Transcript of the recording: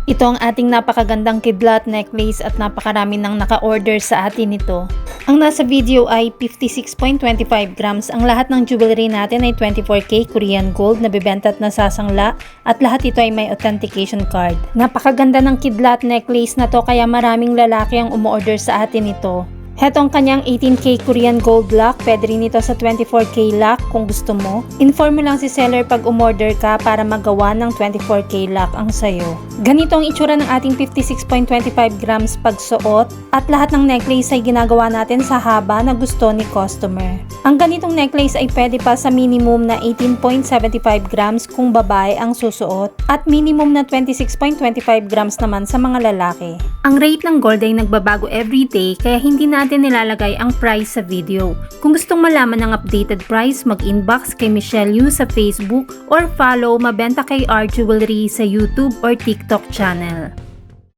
Ito ang ating napakagandang kidlat necklace at napakarami nang naka-order sa atin ito. Ang nasa video ay 56.25 grams. Ang lahat ng jewelry natin ay 24K Korean gold na bibenta at nasasangla at lahat ito ay may authentication card. Napakaganda ng kidlat necklace na to kaya maraming lalaki ang umu-order sa atin ito. Heto ang kanyang 18K Korean gold lock. Pwede rin ito sa 24K lock kung gusto mo. Inform mo lang si seller pag umorder ka para magawa ng 24K lock ang sayo. Ganito ang itsura ng ating 56.25 grams pagsuot at lahat ng necklace ay ginagawa natin sa haba na gusto ni customer. Ang ganitong necklace ay pwede pa sa minimum na 18.75 grams kung babae ang susuot at minimum na 26.25 grams naman sa mga lalaki. Ang rate ng gold ay nagbabago everyday kaya hindi natin nilalagay ang price sa video. Kung gustong malaman ng updated price, mag-inbox kay Michelle Yu sa Facebook or follow Mabenta KR Jewelry sa YouTube or TikTok channel.